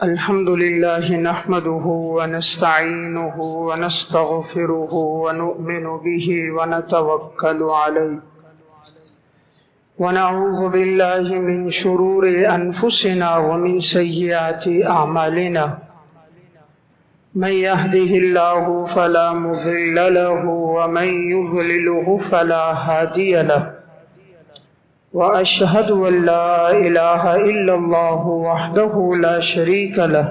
الحمد لله نحمده ونستعينه ونستغفره ونؤمن به ونتوكل عليه ونعوذ بالله من شرور أنفسنا ومن سيئات أعمالنا من يهده الله فلا مضل له ومن يضلله فلا هادي له وأشهد أن لا إله إلا الله وحده لا شريك له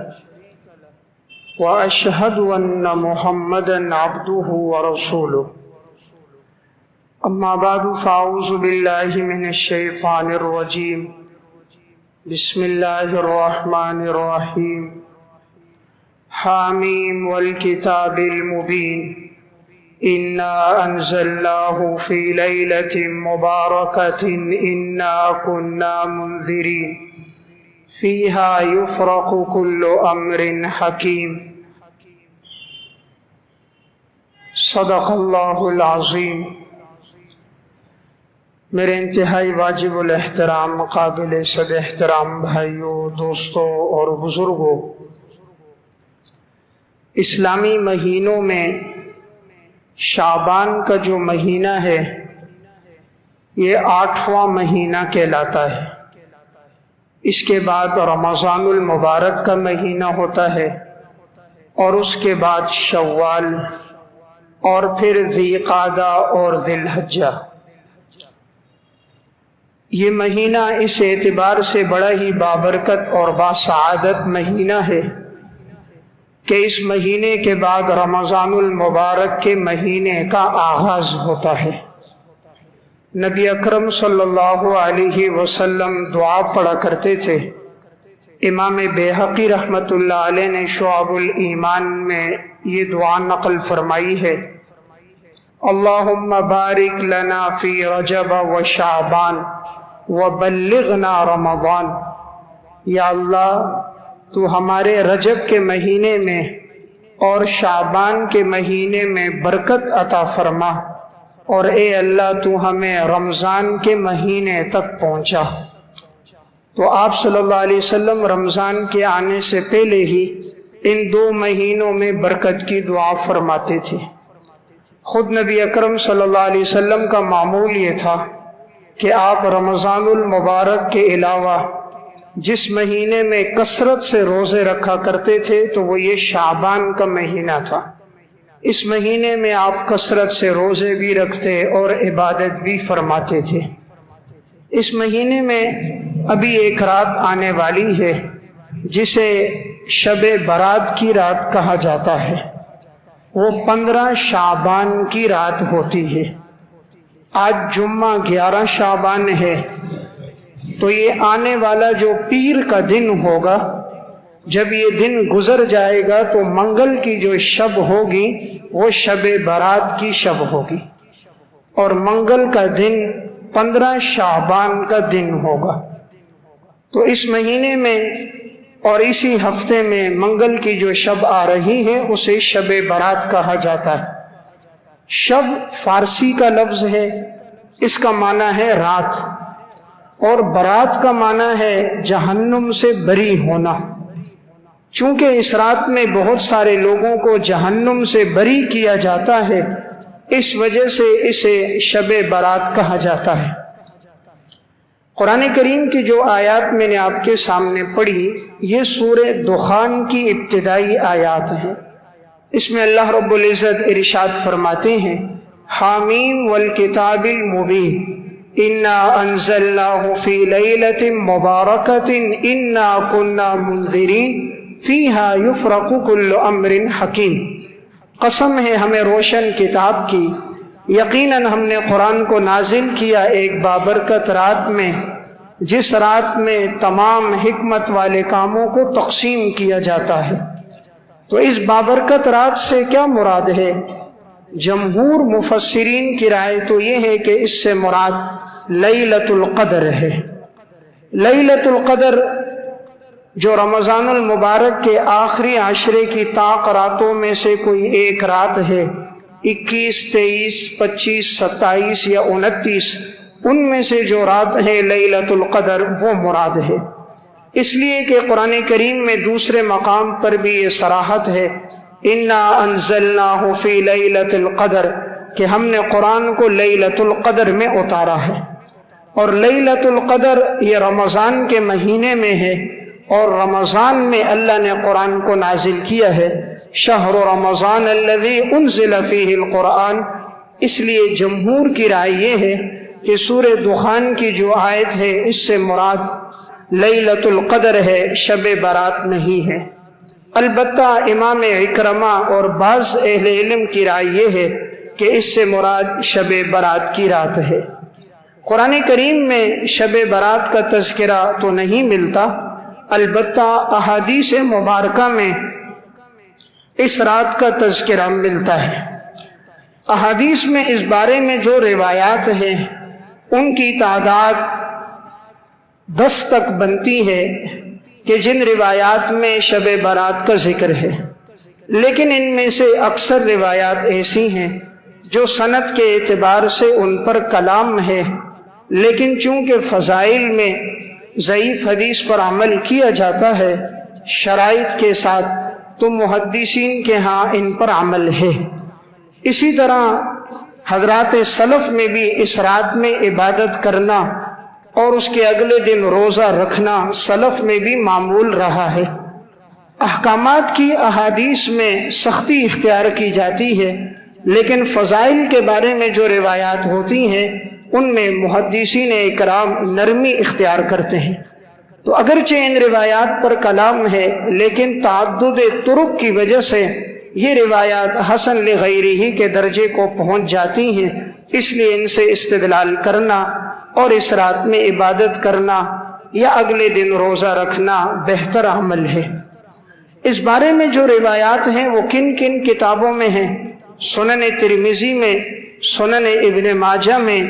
وأشهد أن محمدا عبده ورسوله أما بعد فأعوذ بالله من الشيطان الرجيم بسم الله الرحمن الرحيم حاميم والكتاب المبين إنا أنزلناه في ليلة مباركة إنا كنا منذرين فيها يفرق كل أمر حكيم صدق اللہ العظیم۔ میرے انتہائی واجب الاحترام قابل صد احترام بھائیوں، دوستوں اور بزرگوں، اسلامی مہینوں میں شعبان کا جو مہینہ ہے یہ 8واں مہینہ کہلاتا ہے۔ اس کے بعد رمضان المبارک کا مہینہ ہوتا ہے اور اس کے بعد شوال اور پھر ذی قعدہ اور ذی الحجہ۔ یہ مہینہ اس اعتبار سے بڑا ہی بابرکت اور باسعادت مہینہ ہے کہ اس مہینے کے بعد رمضان المبارک کے مہینے کا آغاز ہوتا ہے۔ نبی اکرم صلی اللہ علیہ وسلم دعا پڑھا کرتے تھے۔ امام بیہقی رحمۃ اللہ علیہ نے شعب الایمان میں یہ دعا نقل فرمائی ہے، اللہم بارک لنا فی رجب و شعبان وبلغنا رمضان۔ یا اللہ تو ہمارے رجب کے مہینے میں اور شعبان کے مہینے میں برکت عطا فرما، اور اے اللہ تو ہمیں رمضان کے مہینے تک پہنچا۔ تو آپ صلی اللہ علیہ وسلم رمضان کے آنے سے پہلے ہی ان 2 مہینوں میں برکت کی دعا فرماتے تھے۔ خود نبی اکرم صلی اللہ علیہ وسلم کا معمول یہ تھا کہ آپ رمضان المبارک کے علاوہ جس مہینے میں کثرت سے روزے رکھا کرتے تھے تو وہ یہ شعبان کا مہینہ تھا۔ اس مہینے میں آپ کثرت سے روزے بھی رکھتے اور عبادت بھی فرماتے تھے۔ اس مہینے میں ابھی ایک رات آنے والی ہے جسے شب برات کی رات کہا جاتا ہے۔ وہ 15 شعبان کی رات ہوتی ہے۔ آج جمعہ 11 شعبان ہے، تو یہ آنے والا جو پیر کا دن ہوگا، جب یہ دن گزر جائے گا تو منگل کی جو شب ہوگی وہ شب برات کی شب ہوگی، اور منگل کا دن 15 شعبان کا دن ہوگا۔ تو اس مہینے میں اور اسی ہفتے میں منگل کی جو شب آ رہی ہے اسے شب برات کہا جاتا ہے۔ شب فارسی کا لفظ ہے، اس کا معنی ہے رات، اور برات کا معنی ہے جہنم سے بری ہونا۔ چونکہ اس رات میں بہت سارے لوگوں کو جہنم سے بری کیا جاتا ہے، اس وجہ سے اسے شب برات کہا جاتا ہے۔ قرآن کریم کی جو آیات میں نے آپ کے سامنے پڑھی یہ سورہ دخان کی ابتدائی آیات ہیں۔ اس میں اللہ رب العزت ارشاد فرماتے ہیں، حامیم والکتاب المبین انا انزلناه فی لیلۃ مبارکۃ انا کنا منذرین فیہا یفرق کل امر حکیم۔ قسم ہے ہمیں روشن کتاب کی، یقیناً ہم نے قرآن کو نازل کیا ایک بابرکت رات میں، جس رات میں تمام حکمت والے کاموں کو تقسیم کیا جاتا ہے۔ تو اس بابرکت رات سے کیا مراد ہے؟ جمہور مفسرین کی رائے تو یہ ہے کہ اس سے مراد لیلۃ القدر ہے۔ لیلۃ القدر جو رمضان المبارک کے آخری عشرے کی طاق راتوں میں سے کوئی ایک رات ہے، 21، 23، 25، 27 یا 29، ان میں سے جو رات ہے لیلۃ القدر وہ مراد ہے۔ اس لیے کہ قرآن کریم میں دوسرے مقام پر بھی یہ صراحت ہے، انا انزلناہ فی لیلۃ القدر، کہ ہم نے قرآن کو لیلۃ القدر میں اتارا ہے، اور لیلۃ القدر یہ رمضان کے مہینے میں ہے، اور رمضان میں اللہ نے قرآن کو نازل کیا ہے، شہر رمضان الذی انزل فیہ القرآن۔ اس لیے جمہور کی رائے یہ ہے کہ سورہ دخان کی جو آیت ہے اس سے مراد لیلۃ القدر ہے، شب برات نہیں ہے۔ البتہ امام اکرمہ اور بعض اہل علم کی رائے یہ ہے کہ اس سے مراد شب برات کی رات ہے۔ قرآن کریم میں شب برات کا تذکرہ تو نہیں ملتا، البتہ احادیث مبارکہ میں اس رات کا تذکرہ ملتا ہے۔ احادیث میں اس بارے میں جو روایات ہیں ان کی تعداد 10 تک بنتی ہے کہ جن روایات میں شب برات کا ذکر ہے، لیکن ان میں سے اکثر روایات ایسی ہیں جو سند کے اعتبار سے ان پر کلام ہے، لیکن چونکہ فضائل میں ضعیف حدیث پر عمل کیا جاتا ہے شرائط کے ساتھ، تو محدثین کے ہاں ان پر عمل ہے۔ اسی طرح حضرات سلف میں بھی اس رات میں عبادت کرنا اور اس کے اگلے دن روزہ رکھنا سلف میں بھی معمول رہا ہے۔ احکامات کی احادیث میں سختی اختیار کی جاتی ہے، لیکن فضائل کے بارے میں جو روایات ہوتی ہیں ان میں محدثین اکرام نرمی اختیار کرتے ہیں۔ تو اگرچہ ان روایات پر کلام ہے، لیکن تعدد طرق کی وجہ سے یہ روایات حسن لغیرہ کے درجے کو پہنچ جاتی ہیں، اس لیے ان سے استدلال کرنا اور اس رات میں عبادت کرنا یا اگلے دن روزہ رکھنا بہتر عمل ہے۔ اس بارے میں جو روایات ہیں وہ کن کن کتابوں میں ہیں؟ سنن ترمذی میں، سنن ابن ماجہ میں،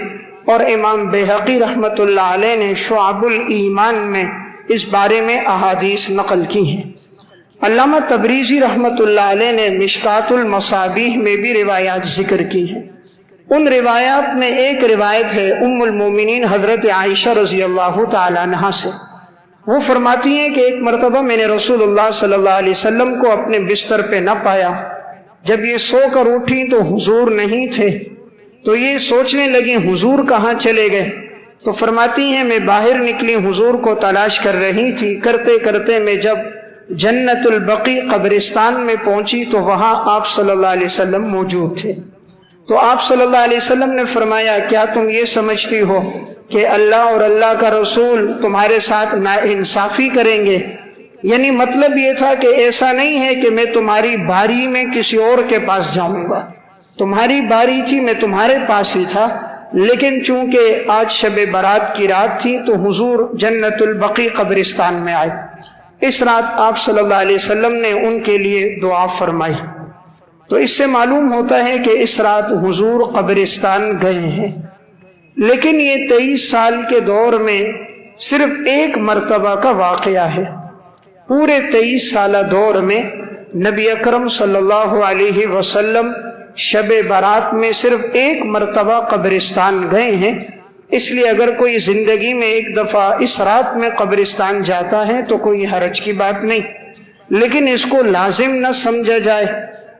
اور امام بیہقی رحمۃ اللہ علیہ نے شعب الایمان میں اس بارے میں احادیث نقل کی ہیں۔ علامہ تبریزی رحمۃ اللہ علیہ نے مشکات المصابیح میں بھی روایات ذکر کی ہیں۔ ان روایات میں ایک روایت ہے ام المومنین حضرت عائشہ رضی اللہ تعالی عنہا سے، وہ فرماتی ہیں کہ ایک مرتبہ میں نے رسول اللہ صلی اللہ علیہ وسلم کو اپنے بستر پہ نہ پایا، جب یہ سو کر اٹھی تو حضور نہیں تھے، تو یہ سوچنے لگی حضور کہاں چلے گئے، تو فرماتی ہیں میں باہر نکلی، حضور کو تلاش کر رہی تھی، کرتے کرتے میں جب جنت البقیع قبرستان میں پہنچی تو وہاں آپ صلی اللہ علیہ وسلم موجود تھے۔ تو آپ صلی اللہ علیہ وسلم نے فرمایا کیا تم یہ سمجھتی ہو کہ اللہ اور اللہ کا رسول تمہارے ساتھ ناانصافی کریں گے؟ یعنی مطلب یہ تھا کہ ایسا نہیں ہے کہ میں تمہاری باری میں کسی اور کے پاس جاؤں گا، تمہاری باری تھی میں تمہارے پاس ہی تھا، لیکن چونکہ آج شب برات کی رات تھی تو حضور جنت البقیع قبرستان میں آئے۔ اس رات آپ صلی اللہ علیہ وسلم نے ان کے لیے دعا فرمائی۔ تو اس سے معلوم ہوتا ہے کہ اس رات حضور قبرستان گئے ہیں، لیکن یہ 23 سال کے دور میں صرف ایک مرتبہ کا واقعہ ہے۔ پورے 23 سالہ دور میں نبی اکرم صلی اللہ علیہ وسلم شب برات میں صرف ایک مرتبہ قبرستان گئے ہیں، اس لیے اگر کوئی زندگی میں ایک دفعہ اس رات میں قبرستان جاتا ہے تو کوئی حرج کی بات نہیں، لیکن اس کو لازم نہ سمجھا جائے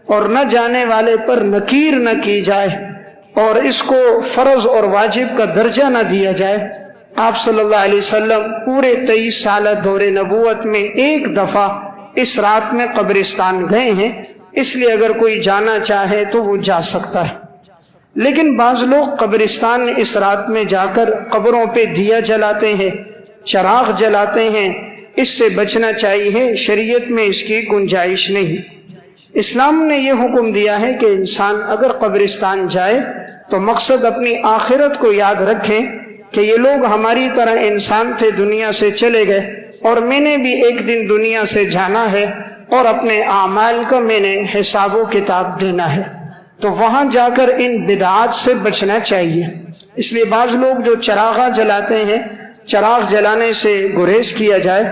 اور نہ جانے والے پر نکیر نہ کی جائے اور اس کو فرض اور واجب کا درجہ نہ دیا جائے۔ آپ صلی اللہ علیہ وسلم پورے 23 سالہ دور نبوت میں ایک دفعہ اس رات میں قبرستان گئے ہیں، اس لیے اگر کوئی جانا چاہے تو وہ جا سکتا ہے۔ لیکن بعض لوگ قبرستان اس رات میں جا کر قبروں پہ دیا جلاتے ہیں، چراغ جلاتے ہیں، اس سے بچنا چاہیے، شریعت میں اس کی گنجائش نہیں۔ اسلام نے یہ حکم دیا ہے کہ انسان اگر قبرستان جائے تو مقصد اپنی آخرت کو یاد رکھیں کہ یہ لوگ ہماری طرح انسان تھے، دنیا سے چلے گئے اور میں نے بھی ایک دن دنیا سے جانا ہے اور اپنے اعمال کا میں نے حساب و کتاب دینا ہے، تو وہاں جا کر ان بدعات سے بچنا چاہیے۔ اس لیے بعض لوگ جو چراغاں جلاتے ہیں، چراغ جلانے سے گریز کیا جائے،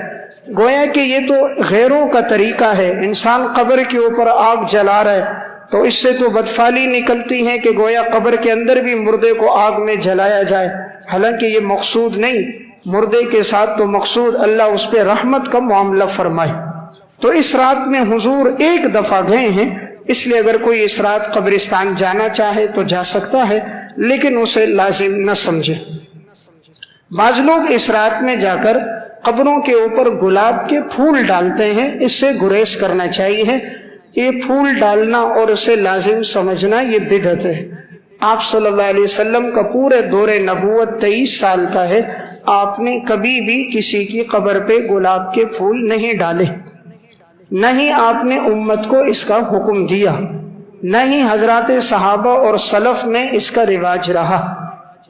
گویا کہ یہ تو غیروں کا طریقہ ہے، انسان قبر کے اوپر آگ جلا رہا ہے تو اس سے تو بدفعلی نکلتی ہے کہ گویا قبر کے اندر بھی مردے کو آگ میں جلایا جائے، حالانکہ یہ مقصود نہیں، مردے کے ساتھ تو مقصود اللہ اس پہ رحمت کا معاملہ فرمائے۔ تو اس رات میں حضور ایک دفعہ گئے ہیں، اس لیے اگر کوئی اس رات قبرستان جانا چاہے تو جا سکتا ہے، لیکن اسے لازم نہ سمجھے۔ بعض لوگ اس رات میں جا کر قبروں کے اوپر گلاب کے پھول ڈالتے ہیں، اس سے گریز کرنا چاہیے۔ یہ پھول ڈالنا اور اسے لازم سمجھنا یہ بدعت ہے۔ آپ صلی اللہ علیہ وسلم کا پورے دور نبوت 23 سال کا ہے، آپ نے کبھی بھی کسی کی قبر پہ گلاب کے پھول نہیں ڈالے، نہ ہی آپ نے امت کو اس کا حکم دیا، نہ ہی حضرات صحابہ اور سلف میں اس کا رواج رہا۔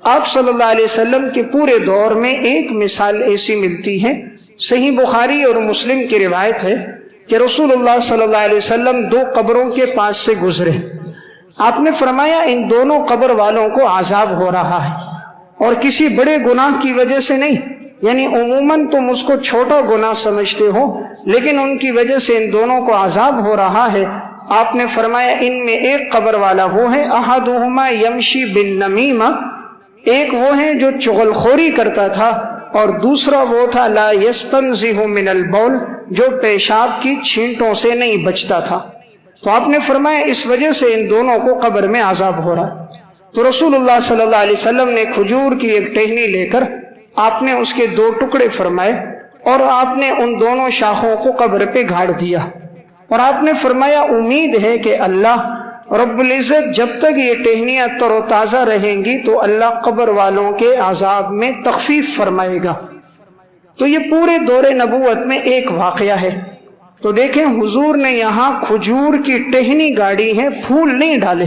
آپ صلی اللہ علیہ وسلم کے پورے دور میں ایک مثال ایسی ملتی ہے، صحیح بخاری اور مسلم کی روایت ہے کہ رسول اللہ صلی اللہ علیہ وسلم 2 قبروں کے پاس سے گزرے۔ آپ نے فرمایا ان دونوں قبر والوں کو عذاب ہو رہا ہے، اور کسی بڑے گناہ کی وجہ سے نہیں، یعنی عموماً تم اس کو چھوٹا گناہ سمجھتے ہو، لیکن ان کی وجہ سے ان دونوں کو عذاب ہو رہا ہے۔ آپ نے فرمایا ان میں ایک قبر والا وہ ہے احدہما یمشی بالنمیمہ، ایک وہ ہے جو چغلخوری کرتا تھا، اور دوسرا وہ تھا لا یستنزہ من البول، جو پیشاب کی چھینٹوں سے نہیں بچتا تھا۔ تو آپ نے فرمایا اس وجہ سے ان دونوں کو قبر میں عذاب ہو رہا ہے۔ تو رسول اللہ صلی اللہ علیہ وسلم نے کھجور کی ایک ٹہنی لے کر آپ نے اس کے 2 ٹکڑے فرمائے، اور آپ نے ان دونوں شاخوں کو قبر پہ گاڑ دیا، اور آپ نے فرمایا امید ہے کہ اللہ رب العزت جب تک یہ ٹہنیاں تر و تازہ رہیں گی تو اللہ قبر والوں کے عذاب میں تخفیف فرمائے گا۔ تو یہ پورے دور نبوت میں ایک واقعہ ہے۔ تو دیکھیں حضور نے یہاں کھجور کی ٹہنی گاڑی ہے، پھول نہیں ڈالے۔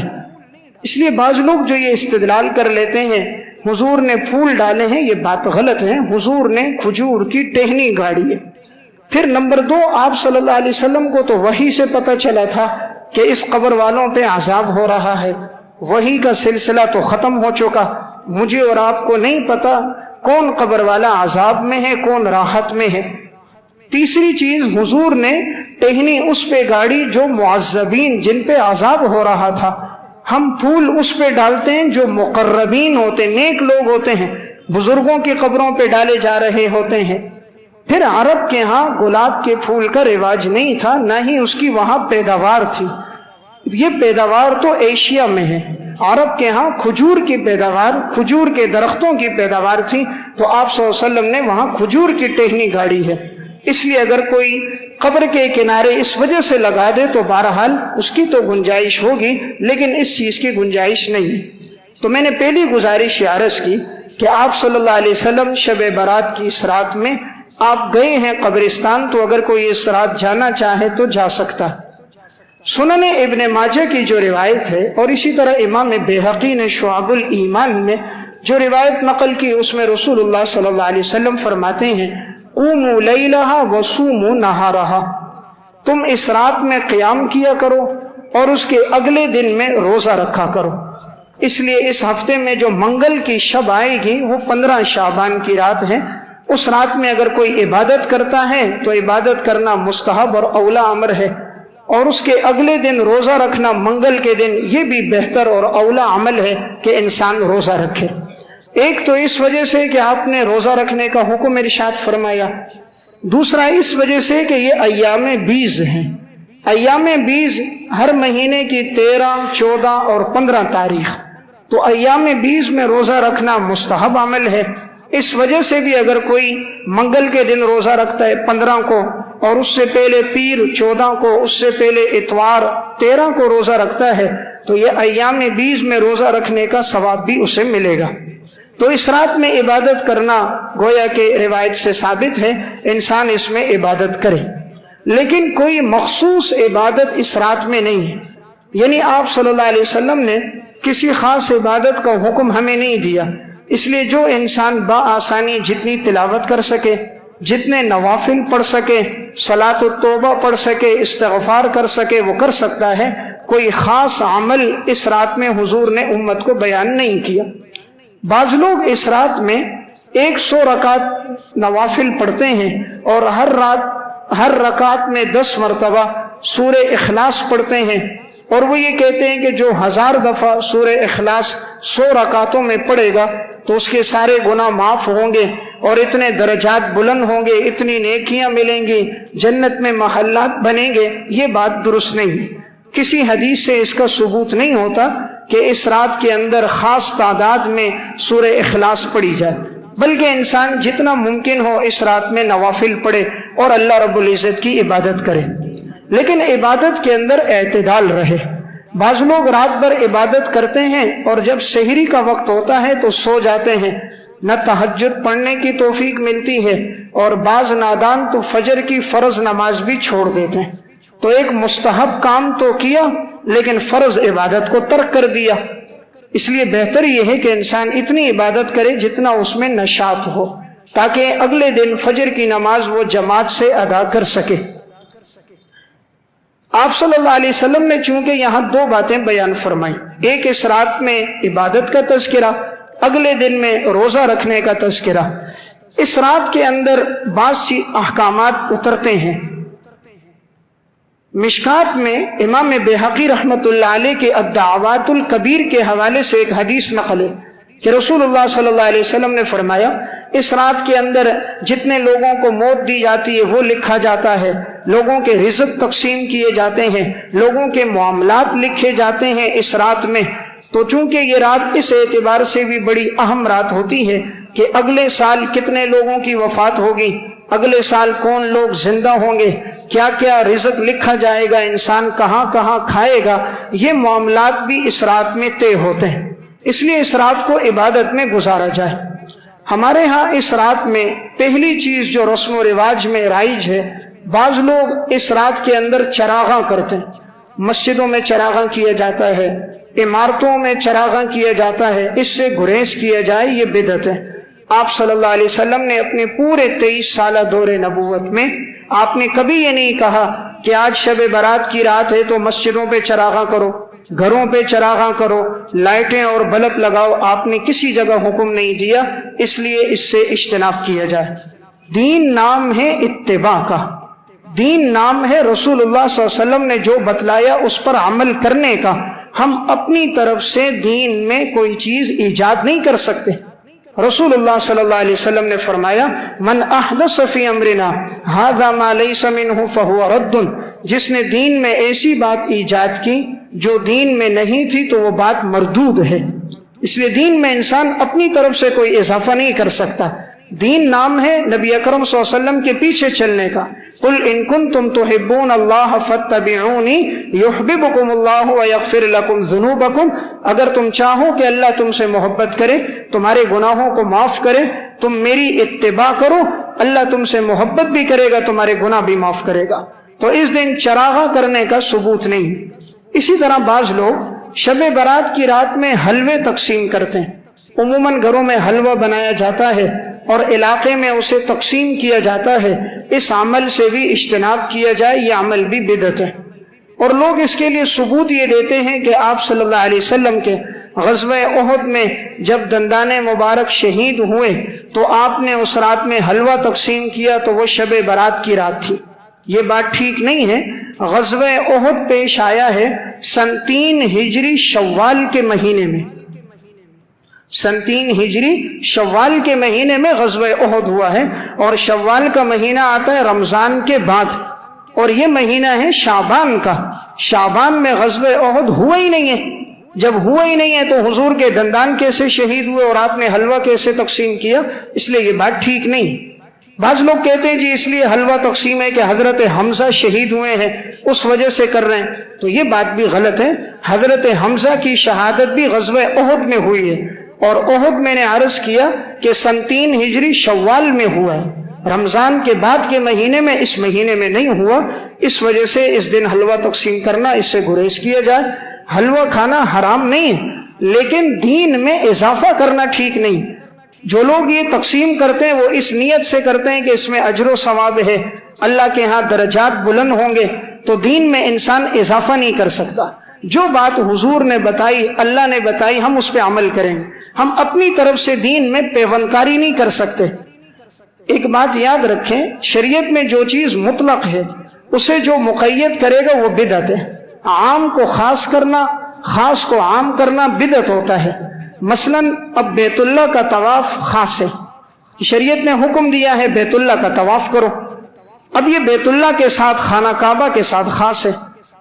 اس لیے بعض لوگ جو یہ استدلال کر لیتے ہیں حضور نے پھول ڈالے ہیں، یہ بات غلط ہے۔ حضور نے کھجور کی ٹہنی گاڑی ہے۔ پھر نمبر 2، آپ صلی اللہ علیہ وسلم کو تو وحی سے پتہ چلا تھا کہ اس قبر والوں پہ عذاب ہو رہا ہے، وحی کا سلسلہ تو ختم ہو چکا۔ مجھے اور آپ کو نہیں پتا کون قبر والا عذاب میں ہے، کون راحت میں ہے۔ تیسری چیز، حضور نے ٹہنی اس پہ گاڑی جو معذبین، جن پہ عذاب ہو رہا تھا۔ ہم پھول اس پہ ڈالتے ہیں جو مقربین ہوتے ہیں، نیک لوگ ہوتے ہیں، بزرگوں کی قبروں پہ ڈالے جا رہے ہوتے ہیں۔ پھر عرب کے ہاں گلاب کے پھول کا رواج نہیں تھا، نہ ہی اس کی وہاں پیداوار تھی۔ یہ پیداوار تو ایشیا میں ہے، عرب کے ہاں کھجور کی پیداوار، کھجور کے درختوں کی پیداوار تھی، تو آپ صلی اللہ علیہ وسلم نے وہاں کھجور کی ٹہنی گاڑی ہے۔ اس لیے اگر کوئی قبر کے کنارے اس وجہ سے لگا دے تو بہرحال اس کی تو گنجائش ہوگی، لیکن اس چیز کی گنجائش نہیں۔ تو میں نے پہلی گزارش عرض کی کہ آپ صلی اللہ علیہ وسلم شب برات کی اس رات میں آپ گئے ہیں قبرستان، تو اگر کوئی اس رات جانا چاہے تو جا سکتا۔ سنن ابن ماجہ کی جو روایت ہے، اور اسی طرح امام بیہقی نے شعب الایمان میں جو روایت نقل کی، اس میں رسول اللہ صلی اللہ علیہ وسلم فرماتے ہیں قوموا لیلہا وصوموا نہارہا، تم اس رات میں قیام کیا کرو اور اس کے اگلے دن میں روزہ رکھا کرو۔ اس لیے اس ہفتے میں جو منگل کی شب آئے گی وہ 15 شعبان کی رات ہے۔ اس رات میں اگر کوئی عبادت کرتا ہے تو عبادت کرنا مستحب اور اولا امر ہے، اور اس کے اگلے دن روزہ رکھنا منگل کے دن یہ بھی بہتر اور اولا عمل ہے کہ انسان روزہ رکھے۔ ایک تو اس وجہ سے کہ آپ نے روزہ رکھنے کا حکم ارشاد فرمایا، دوسرا اس وجہ سے کہ یہ ایام بیز ہیں۔ ایام بیز ہر مہینے کی 13، 14 اور 15 تاریخ، تو ایام بیز میں روزہ رکھنا مستحب عمل ہے۔ اس وجہ سے بھی اگر کوئی منگل کے دن روزہ رکھتا ہے 15 کو، اور اس سے پہلے پیر 14 کو، اس سے پہلے اتوار 13 کو روزہ رکھتا ہے، تو یہ ایام بیز میں روزہ رکھنے کا ثواب بھی اسے ملے گا۔ تو اس رات میں عبادت کرنا گویا کہ روایت سے ثابت ہے، انسان اس میں عبادت کرے، لیکن کوئی مخصوص عبادت اس رات میں نہیں ہے۔ یعنی آپ صلی اللہ علیہ وسلم نے کسی خاص عبادت کا حکم ہمیں نہیں دیا، اس لیے جو انسان بآسانی جتنی تلاوت کر سکے، جتنے نوافل پڑھ سکے، صلاۃ التوبہ پڑھ سکے، استغفار کر سکے، وہ کر سکتا ہے۔ کوئی خاص عمل اس رات میں حضور نے امت کو بیان نہیں کیا۔ بعض لوگ اس رات میں 100 رکعت نوافل پڑھتے ہیں، اور ہر رکعت میں 10 مرتبہ سورہ اخلاص پڑھتے ہیں، اور وہ یہ کہتے ہیں کہ جو 1000 دفعہ سورہ اخلاص 100 رکعتوں میں پڑھے گا تو اس کے سارے گناہ معاف ہوں گے اور اتنے درجات بلند ہوں گے، اتنی نیکیاں ملیں گی، جنت میں محلات بنیں گے، یہ بات درست نہیں ہے۔ کسی حدیث سے اس کا ثبوت نہیں ہوتا کہ اس رات کے اندر خاص تعداد میں سورہ اخلاص پڑھی جائے، بلکہ انسان جتنا ممکن ہو اس رات میں نوافل پڑھے اور اللہ رب العزت کی عبادت کرے، لیکن عبادت کے اندر اعتدال رہے۔ بعض لوگ رات بھر عبادت کرتے ہیں اور جب سحری کا وقت ہوتا ہے تو سو جاتے ہیں، نہ تہجد پڑھنے کی توفیق ملتی ہے، اور بعض نادان تو فجر کی فرض نماز بھی چھوڑ دیتے ہیں۔ تو ایک مستحب کام تو کیا لیکن فرض عبادت کو ترک کر دیا۔ اس لیے بہتر یہ ہے کہ انسان اتنی عبادت کرے جتنا اس میں نشاط ہو، تاکہ اگلے دن فجر کی نماز وہ جماعت سے ادا کر سکے۔ آپ صلی اللہ علیہ وسلم نے چونکہ یہاں دو باتیں بیان فرمائی، ایک اس رات میں عبادت کا تذکرہ، اگلے دن میں روزہ رکھنے کا تذکرہ۔ اس رات کے اندر بعض سی احکامات اترتے ہیں۔ مشکات میں امام بہقی رحمۃ اللہ علیہ کے الدعوات الکبیر کے حوالے سے ایک حدیث نقل ہے کہ رسول اللہ صلی اللہ علیہ وسلم نے فرمایا، اس رات کے اندر جتنے لوگوں کو موت دی جاتی ہے وہ لکھا جاتا ہے، لوگوں کے رزق تقسیم کیے جاتے ہیں، لوگوں کے معاملات لکھے جاتے ہیں اس رات میں۔ تو چونکہ یہ رات اس اعتبار سے بھی بڑی اہم رات ہوتی ہے کہ اگلے سال کتنے لوگوں کی وفات ہوگی، اگلے سال کون لوگ زندہ ہوں گے، کیا کیا رزق لکھا جائے گا، انسان کہاں کہاں کھائے گا، یہ معاملات بھی اس رات میں طے ہوتے ہیں۔ اس لیے اس رات کو عبادت میں گزارا جائے۔ ہمارے ہاں اس رات میں پہلی چیز جو رسم و رواج میں رائج ہے، بعض لوگ اس رات کے اندر چراغاں کرتے ہیں، مسجدوں میں چراغاں کیا جاتا ہے، عمارتوں میں چراغاں کیا جاتا ہے، اس سے گریز کیا جائے، یہ بدعت ہے۔ آپ صلی اللہ علیہ وسلم نے اپنے پورے 23 سالہ دور نبوت میں آپ نے کبھی یہ نہیں کہا کہ آج شب برات کی رات ہے تو مسجدوں پہ چراغاں کرو، گھروں پہ چراغاں کرو، لائٹیں اور بلب لگاؤ۔ آپ نے کسی جگہ حکم نہیں دیا، اس لیے اس سے اجتناب کیا جائے۔ دین نام ہے اتباع کا، دین نام ہے رسول اللہ صلی اللہ علیہ وسلم نے جو بتلایا اس پر عمل کرنے کا۔ ہم اپنی طرف سے دین میں کوئی چیز ایجاد نہیں کر سکتے۔ رسول اللہ صلی اللہ علیہ وسلم نے فرمایا، من احدث فی امرنا ھذا ما لیس منہ فہو رد، جس نے دین میں ایسی بات ایجاد کی جو دین میں نہیں تھی تو وہ بات مردود ہے۔ اس لیے دین میں انسان اپنی طرف سے کوئی اضافہ نہیں کر سکتا۔ دین نام ہے نبی اکرم صلی اللہ علیہ وسلم کے پیچھے چلنے کا۔ قل ان کنتم تحبون اللہ فاتبعونی یحببکم اللہ ویغفر لکم ذنوبکم، اگر تم چاہو کہ اللہ تم سے محبت کرے، تمہارے گناہوں کو معاف کرے، تم میری اتباع کرو، اللہ تم سے محبت بھی کرے گا، تمہارے گناہ بھی معاف کرے گا۔ تو اس دن چراغاں کرنے کا ثبوت نہیں۔ اسی طرح بعض لوگ شب برات کی رات میں حلوے تقسیم کرتے ہیں۔ عموماً گھروں میں حلوہ بنایا جاتا ہے اور علاقے میں اسے تقسیم کیا جاتا ہے، اس عمل سے بھی اجتناب کیا جائے، یہ عمل بھی بدعت ہے۔ اور لوگ اس کے لیے ثبوت یہ دیتے ہیں کہ آپ صلی اللہ علیہ وسلم کے غزوہ احد میں جب دندان مبارک شہید ہوئے تو آپ نے اس رات میں حلوہ تقسیم کیا تو وہ شب برات کی رات تھی۔ یہ بات ٹھیک نہیں ہے۔ غزوہ احد پیش آیا ہے سن 3 ہجری شوال کے مہینے میں، سن 3 ہجری شوال کے مہینے میں غزوہ احد ہوا ہے، اور شوال کا مہینہ آتا ہے رمضان کے بعد، اور یہ مہینہ ہے شعبان کا۔ شعبان میں غزوہ احد ہوا ہی نہیں ہے۔ جب ہوا ہی نہیں ہے تو حضور کے دندان کیسے شہید ہوئے اور آپ نے حلوہ کیسے تقسیم کیا؟ اس لیے یہ بات ٹھیک نہیں۔ بعض لوگ کہتے ہیں جی اس لیے حلوہ تقسیم ہے کہ حضرت حمزہ شہید ہوئے ہیں اس وجہ سے کر رہے ہیں، تو یہ بات بھی غلط ہے۔ حضرت حمزہ کی شہادت بھی غزوہ احد میں ہوئی ہے، اور احد میں نے عرض کیا کہ سن 3 ہجری شوال میں ہوا ہے، رمضان کے بعد کے مہینے میں، اس مہینے میں نہیں ہوا۔ اس وجہ سے اس دن حلوہ تقسیم کرنا، اس سے گریز کیا جائے۔ حلوہ کھانا حرام نہیں ہے، لیکن دین میں اضافہ کرنا ٹھیک نہیں۔ جو لوگ یہ تقسیم کرتے ہیں وہ اس نیت سے کرتے ہیں کہ اس میں اجر و ثواب ہے، اللہ کے ہاں درجات بلند ہوں گے، تو دین میں انسان اضافہ نہیں کر سکتا۔ جو بات حضور نے بتائی، اللہ نے بتائی، ہم اس پہ عمل کریں گے۔ ہم اپنی طرف سے دین میں پیوندکاری نہیں کر سکتے۔ ایک بات یاد رکھیں، شریعت میں جو چیز مطلق ہے اسے جو مقید کرے گا وہ بدعت ہے۔ عام کو خاص کرنا، خاص کو عام کرنا بدعت ہوتا ہے۔ مثلاً اب بیت اللہ کا طواف خاص ہے، شریعت نے حکم دیا ہے بیت اللہ کا طواف کرو، اب یہ بیت اللہ کے ساتھ خانہ کعبہ کے ساتھ خاص ہے،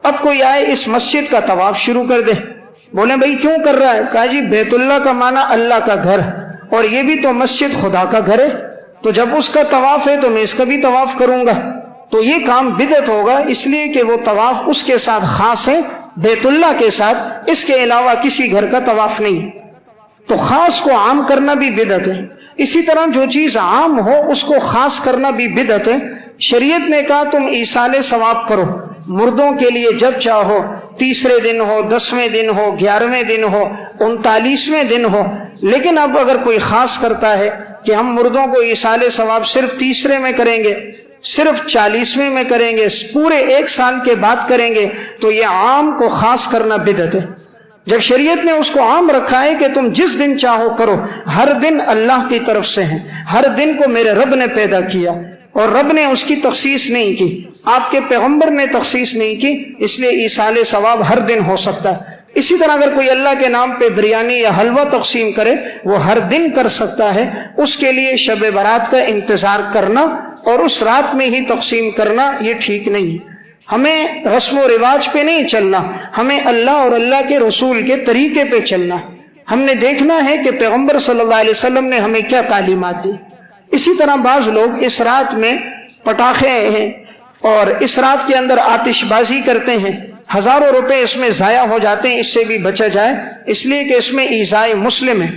اب کوئی آئے اس مسجد کا طواف شروع کر دے، بولے بھائی کیوں کر رہا ہے؟ کہا جی بیت اللہ کا معنی اللہ کا گھر، اور یہ بھی تو مسجد خدا کا گھر ہے، تو جب اس کا طواف ہے تو میں اس کا بھی طواف کروں گا، تو یہ کام بدعت ہوگا، اس لیے کہ وہ طواف اس کے ساتھ خاص ہے بیت اللہ کے ساتھ، اس کے علاوہ کسی گھر کا طواف نہیں، تو خاص کو عام کرنا بھی بدعت ہے۔ اسی طرح جو چیز عام ہو اس کو خاص کرنا بھی بدعت ہے۔ شریعت نے کہا تم ایصال ثواب کرو مردوں کے لیے جب چاہو، 30ویں دن ہو، 10ویں دن ہو، 11ویں دن ہو، 39ویں دن ہو، لیکن اب اگر کوئی خاص کرتا ہے کہ ہم مردوں کو ایصال ثواب صرف 30ویں میں کریں گے، صرف 40ویں میں کریں گے، پورے 1 سال کے بعد کریں گے، تو یہ عام کو خاص کرنا بدعت ہے۔ جب شریعت نے اس کو عام رکھا ہے کہ تم جس دن چاہو کرو، ہر دن اللہ کی طرف سے ہے، ہر دن کو میرے رب نے پیدا کیا، اور رب نے اس کی تخصیص نہیں کی، آپ کے پیغمبر نے تخصیص نہیں کی، اس لیے ایصال ثواب ہر دن ہو سکتا ہے۔ اسی طرح اگر کوئی اللہ کے نام پہ بریانی یا حلوہ تقسیم کرے وہ ہر دن کر سکتا ہے، اس کے لیے شب برات کا انتظار کرنا اور اس رات میں ہی تقسیم کرنا یہ ٹھیک نہیں ہے۔ ہمیں رسم و رواج پہ نہیں چلنا، ہمیں اللہ اور اللہ کے رسول کے طریقے پہ چلنا۔ ہم نے دیکھنا ہے کہ پیغمبر صلی اللہ علیہ وسلم نے ہمیں کیا تعلیمات دی۔ اسی طرح بعض لوگ اس رات میں پٹاخے ہیں اور اس رات کے اندر آتش بازی کرتے ہیں، ہزاروں روپے اس میں ضائع ہو جاتے ہیں، اس سے بھی بچا جائے، اس لیے کہ اس میں ایذائے مسلم ہے۔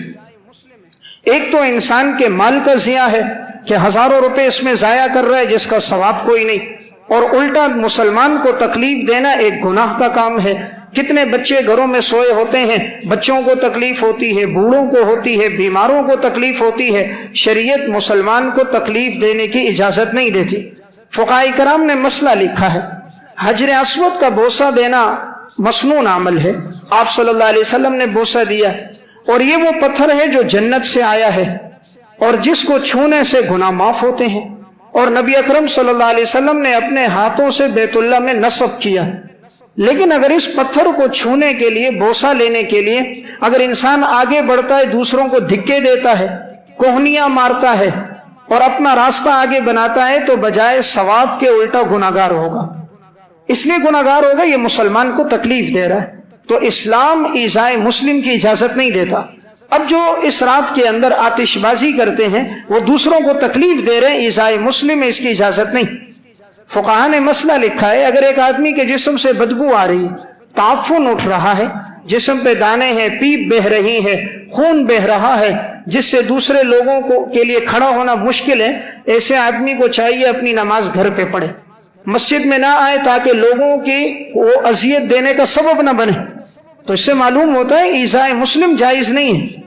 ایک تو انسان کے مال کا ضیاع ہے کہ ہزاروں روپے اس میں ضائع کر رہا ہے جس کا ثواب کوئی نہیں، اور الٹا مسلمان کو تکلیف دینا ایک گناہ کا کام ہے۔ کتنے بچے گھروں میں سوئے ہوتے ہیں، بچوں کو تکلیف ہوتی ہے، بوڑھوں کو ہوتی ہے، بیماروں کو تکلیف ہوتی ہے، شریعت مسلمان کو تکلیف دینے کی اجازت نہیں دیتی۔ فقہاء کرام نے مسئلہ لکھا ہے، حجر اسود کا بوسہ دینا مسنون عمل ہے، آپ صلی اللہ علیہ وسلم نے بوسہ دیا، اور یہ وہ پتھر ہے جو جنت سے آیا ہے اور جس کو چھونے سے گناہ معاف ہوتے ہیں، اور نبی اکرم صلی اللہ علیہ وسلم نے اپنے ہاتھوں سے بیت اللہ میں نصب کیا۔ لیکن اگر اس پتھر کو چھونے کے لیے، بوسہ لینے کے لیے اگر انسان آگے بڑھتا ہے، دوسروں کو دھکے دیتا ہے، کوہنیاں مارتا ہے اور اپنا راستہ آگے بناتا ہے، تو بجائے ثواب کے الٹا گناہگار ہوگا۔ اس لیے گناہگار ہوگا، یہ مسلمان کو تکلیف دے رہا ہے، تو اسلام ایذائے مسلم کی اجازت نہیں دیتا۔ اب جو اس رات کے اندر آتش بازی کرتے ہیں وہ دوسروں کو تکلیف دے رہے ہیں، ایذائے مسلم میں اس کی اجازت نہیں۔ فقہاء نے مسئلہ لکھا ہے، اگر ایک آدمی کے جسم سے بدبو آ رہی ہے، تعفن اٹھ رہا ہے، جسم پہ دانے ہیں، پیپ بہ رہی ہے، خون بہ رہا ہے، جس سے دوسرے لوگوں کو کے لیے کھڑا ہونا مشکل ہے، ایسے آدمی کو چاہیے اپنی نماز گھر پہ پڑھے، مسجد میں نہ آئے تاکہ لوگوں کی وہ اذیت دینے کا سبب نہ بنے۔ تو اس سے معلوم ہوتا ہے ایذائے مسلم جائز نہیں ہے۔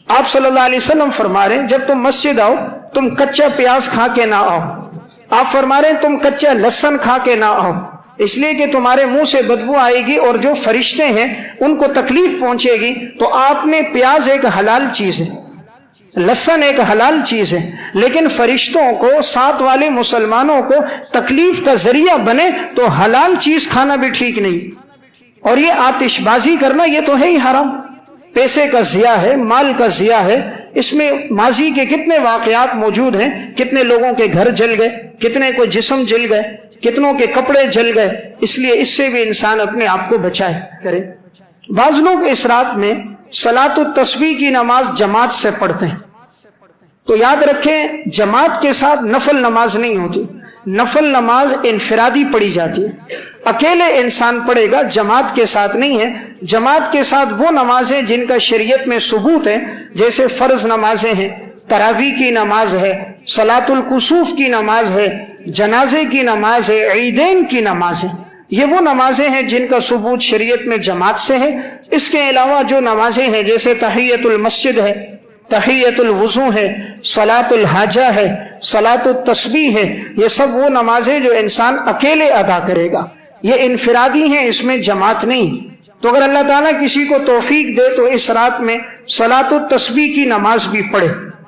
آپ صلی اللہ علیہ وسلم فرما رہے ہیں جب تم مسجد آؤ تم کچا پیاز کھا کے نہ آؤ، آپ فرما رہے ہیں تم کچا لہسن کھا کے نہ آؤ، اس لیے کہ تمہارے منہ سے بدبو آئے گی اور جو فرشتے ہیں ان کو تکلیف پہنچے گی۔ تو آپ نے پیاز ایک حلال چیز ہے، لہسن ایک حلال چیز ہے، لیکن فرشتوں کو، ساتھ والے مسلمانوں کو تکلیف کا ذریعہ بنے تو حلال چیز کھانا بھی ٹھیک نہیں۔ اور یہ آتش بازی کرنا یہ تو ہے ہی حرام، پیسے کا ضیاع ہے، مال کا ضیاع ہے۔ اس میں ماضی کے کتنے واقعات موجود ہیں، کتنے لوگوں کے گھر جل گئے، کتنے کو جسم جل گئے، کتنوں کے کپڑے جل گئے، اس لیے اس سے بھی انسان اپنے آپ کو بچائے کرے۔ بعض لوگ اس رات میں صلاۃ التسبیح کی نماز جماعت سے پڑھتے ہیں، تو یاد رکھیں جماعت کے ساتھ نفل نماز نہیں ہوتی، نفل نماز انفرادی پڑھی جاتی ہے، اکیلے انسان پڑھے گا، جماعت کے ساتھ نہیں ہے۔ جماعت کے ساتھ وہ نمازیں جن کا شریعت میں ثبوت ہے، جیسے فرض نمازیں ہیں، تراویح کی نماز ہے، صلاۃ الکسوف کی نماز ہے، جنازے کی نماز ہے، عیدین کی نماز ہے، یہ وہ نمازیں ہیں جن کا ثبوت شریعت میں جماعت سے ہے۔ اس کے علاوہ جو نمازیں ہیں جیسے تحیۃ المسجد ہے، تحیۃ الوضو ہے، صلاۃ الحاجہ ہے، صلاۃ التسبیح ہے، یہ سب وہ نمازیں جو انسان اکیلے ادا کرے گا، یہ انفرادی ہیں، اس میں جماعت نہیں۔ تو اگر اللہ تعالیٰ کسی کو توفیق دے تو اس رات میں صلاۃ التسبیح کی نماز بھی پڑھے،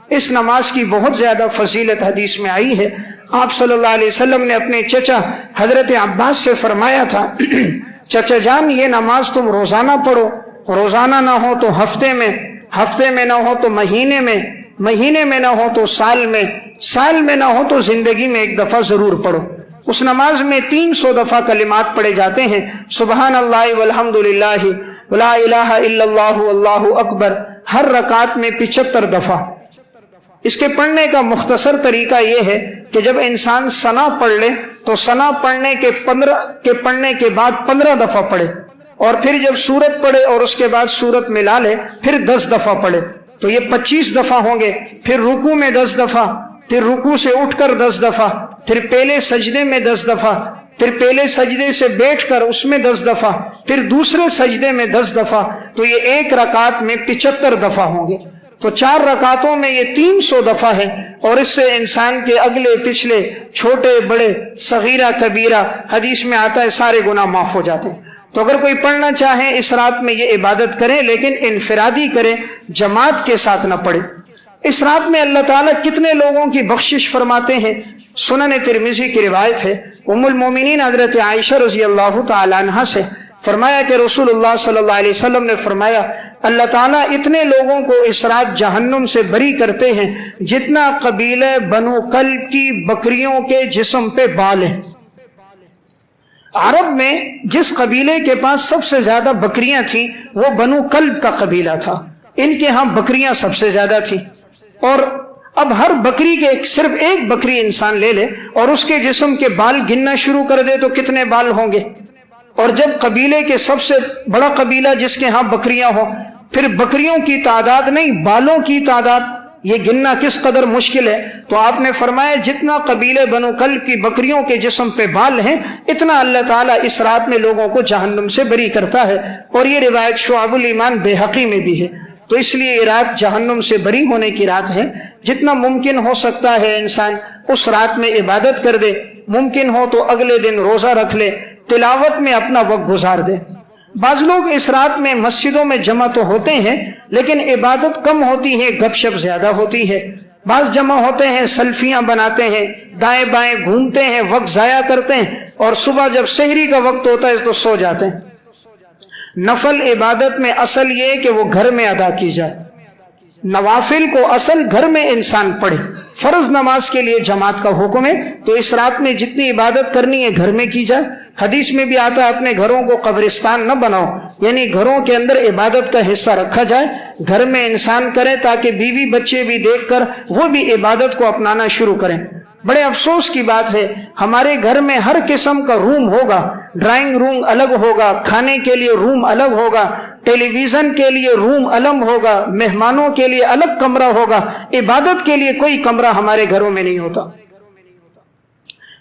اس نماز کی بہت زیادہ فضیلت حدیث میں آئی ہے۔ آپ صلی اللہ علیہ وسلم نے اپنے چچا حضرت عباس سے فرمایا تھا، چچا جان یہ نماز تم روزانہ پڑھو، روزانہ نہ ہو تو ہفتے میں ہفتے میں نہ ہو تو مہینے میں، مہینے میں نہ ہو تو سال میں، سال میں نہ ہو تو زندگی میں ایک دفعہ ضرور پڑھو۔ اس نماز میں 300 دفعہ کلمات پڑھے جاتے ہیں، سبحان اللہ والحمد للہ ولا الہ الا اللہ واللہ اکبر، ہر رکعت میں 75 دفعہ۔ اس کے پڑھنے کا مختصر طریقہ یہ ہے کہ جب انسان ثنا پڑھ لے تو ثنا پڑھنے کے بعد 15 دفعہ پڑھے، اور پھر جب سورت پڑھے اور اس کے بعد سورت ملا لے پھر 10 دفعہ پڑھے، تو یہ 25 دفعہ ہوں گے۔ پھر رکوع میں 10 دفعہ، پھر رکوع سے اٹھ کر 10 دفعہ، پھر پہلے سجدے میں 10 دفعہ، پھر پہلے سجدے سے بیٹھ کر اس میں 10 دفعہ، پھر دوسرے سجدے میں 10 دفعہ، تو یہ ایک رکعت میں 75 دفعہ ہوں گے۔ تو 4 رکعتوں میں یہ 300 دفعہ ہے، اور اس سے انسان کے اگلے پچھلے چھوٹے بڑے صغیرہ کبیرہ، حدیث میں آتا ہے، سارے گناہ معاف ہو جاتے ہیں۔ تو اگر کوئی پڑھنا چاہے اس رات میں یہ عبادت کرے، لیکن انفرادی کرے، جماعت کے ساتھ نہ پڑھے۔ اس رات میں اللہ تعالیٰ کتنے لوگوں کی بخشش فرماتے ہیں۔ سنن ترمذی کی روایت ہے، ام المومنین حضرت عائشہ رضی اللہ تعالی عنہا سے فرمایا کہ رسول اللہ صلی اللہ علیہ وسلم نے فرمایا، اللہ تعالیٰ اتنے لوگوں کو اس رات جہنم سے بری کرتے ہیں جتنا قبیلہ بنو کلب کی بکریوں کے جسم پہ بال ہیں۔ عرب میں جس قبیلے کے پاس سب سے زیادہ بکریاں تھیں وہ بنو کلب کا قبیلہ تھا، ان کے ہاں بکریاں سب سے زیادہ تھیں، اور اب ہر بکری کے صرف ایک بکری انسان لے لے اور اس کے جسم کے بال گننا شروع کر دے تو کتنے بال ہوں گے؟ اور جب قبیلے کے سب سے بڑا قبیلہ جس کے ہاں بکریاں ہوں، پھر بکریوں کی تعداد نہیں بالوں کی تعداد، یہ گننا کس قدر مشکل ہے۔ تو آپ نے فرمایا جتنا قبیلے بنو کلب کی بکریوں کے جسم پہ بال ہیں اتنا اللہ تعالیٰ اس رات میں لوگوں کو جہنم سے بری کرتا ہے، اور یہ روایت شعب الایمان بہقی میں بھی ہے۔ تو اس لیے یہ رات جہنم سے بری ہونے کی رات ہے، جتنا ممکن ہو سکتا ہے انسان اس رات میں عبادت کر دے، ممکن ہو تو اگلے دن روزہ رکھ لے، تلاوت میں اپنا وقت گزار دے۔ بعض لوگ اس رات میں مسجدوں میں جمع تو ہوتے ہیں لیکن عبادت کم ہوتی ہے، گپ شپ زیادہ ہوتی ہے۔ بعض جمع ہوتے ہیں، سیلفیاں بناتے ہیں، دائیں بائیں گھومتے ہیں، وقت ضائع کرتے ہیں، اور صبح جب سحری کا وقت ہوتا ہے تو سو جاتے ہیں۔ نفل عبادت میں اصل یہ کہ وہ گھر میں ادا کی جائے، نوافل کو اصل گھر میں انسان پڑھے۔ فرض نماز کے لیے جماعت کا حکم ہے، تو اس رات میں جتنی عبادت کرنی ہے گھر میں کی جائے۔ حدیث میں بھی آتا ہے اپنے گھروں کو قبرستان نہ بناؤ، یعنی گھروں کے اندر عبادت کا حصہ رکھا جائے، گھر میں انسان کرے تاکہ بیوی بچے بھی دیکھ کر وہ بھی عبادت کو اپنانا شروع کریں۔ بڑے افسوس کی بات ہے ہمارے گھر میں ہر قسم کا روم ہوگا، ڈرائنگ روم الگ ہوگا، کھانے کے لیے روم الگ ہوگا، ٹیلی ویژن کے لیے روم الگ ہوگا، مہمانوں کے لیے الگ کمرہ ہوگا، عبادت کے لیے کوئی کمرہ ہمارے گھروں میں نہیں ہوتا۔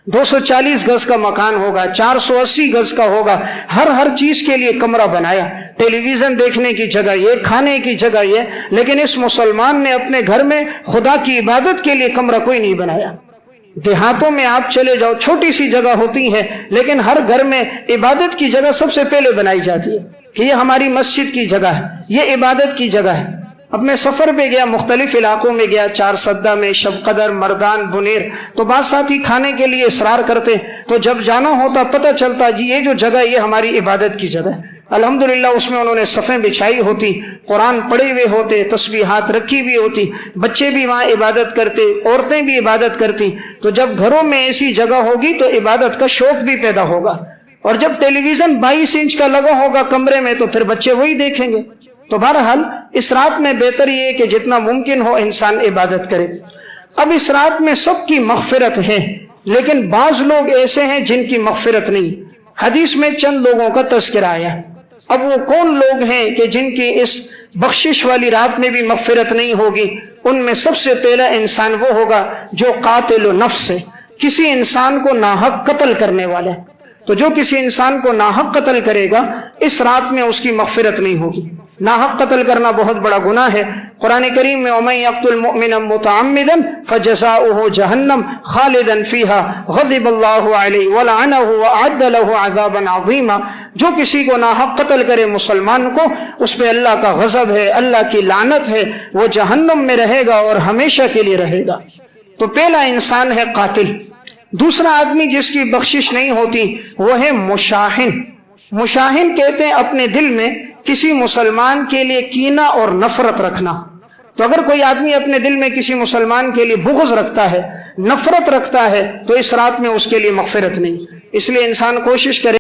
240 گز کا مکان ہوگا، 480 گز کا ہوگا، ہر چیز کے لیے کمرہ بنایا، ٹیلی ویژن دیکھنے کی جگہ یہ، کھانے کی جگہ یہ، لیکن اس مسلمان نے اپنے گھر میں خدا کی عبادت کے لیے کمرہ کوئی نہیں بنایا۔ دیہاتوں میں آپ چلے جاؤ، چھوٹی سی جگہ ہوتی ہے لیکن ہر گھر میں عبادت کی جگہ سب سے پہلے بنائی جاتی ہے کہ یہ ہماری مسجد کی جگہ ہے، یہ عبادت کی جگہ ہے۔ اب میں سفر پہ گیا، مختلف علاقوں میں گیا، 4 سدہ میں، شب قدر، مردان، بنیر، تو بعض ساتھی کھانے کے لیے اصرار کرتے، تو جب جانا ہوتا پتہ چلتا جی یہ جو جگہ یہ ہماری عبادت کی جگہ ہے۔ الحمدللہ اس میں انہوں نے صفیں بچھائی ہوتی، قرآن پڑھے ہوئے ہوتے، تسبیحات رکھی ہوئی ہوتی، بچے بھی وہاں عبادت کرتے، عورتیں بھی عبادت کرتی۔ تو جب گھروں میں ایسی جگہ ہوگی تو عبادت کا شوق بھی پیدا ہوگا، اور جب ٹیلی ویژن 22 انچ کا لگا ہوگا کمرے میں تو پھر بچے وہی دیکھیں گے۔ تو بہرحال اس رات میں بہتر یہ ہے کہ جتنا ممکن ہو انسان عبادت کرے۔ اب اس رات میں سب کی مغفرت ہے لیکن بعض لوگ ایسے ہیں جن کی مغفرت نہیں۔ حدیث میں چند لوگوں کا تذکرہ آیا، اب وہ کون لوگ ہیں کہ جن کی اس بخشش والی رات میں بھی مغفرت نہیں ہوگی؟ ان میں سب سے پہلا انسان وہ ہوگا جو قاتل نفس ہے، کسی انسان کو ناحق قتل کرنے والا ہے۔ تو جو کسی انسان کو ناحق قتل کرے گا اس رات میں اس کی مغفرت نہیں ہوگی۔ ناحق قتل کرنا بہت بڑا گناہ ہے۔ قرآن کریم میں وَمَن يَقْتُلْ مُؤْمِنًا مُتَعَمِّدًا فَجَزَاؤُهُ جَهَنَّمُ خَالِدًا فِيهَا غَضِبَ اللَّهُ عَلَيْهِ وَلَعَنَهُ وَأَعَدَّ لَهُ عَذَابًا عَظِيمًا۔ جو کسی کو ناحق قتل کرے مسلمان کو، اس پہ اللہ کا غضب ہے، اللہ کی لعنت ہے، وہ جہنم میں رہے گا اور ہمیشہ کے لیے رہے گا۔ تو پہلا انسان ہے قاتل۔ دوسرا آدمی جس کی بخشش نہیں ہوتی وہ ہے مشاہن۔ مشاہن کہتے ہیں اپنے دل میں کسی مسلمان کے لیے کینہ اور نفرت رکھنا. تو اگر کوئی آدمی اپنے دل میں کسی مسلمان کے لیے بغض رکھتا ہے، نفرت رکھتا ہے، تو اس رات میں اس کے لیے مغفرت نہیں. اس لیے انسان کوشش کرے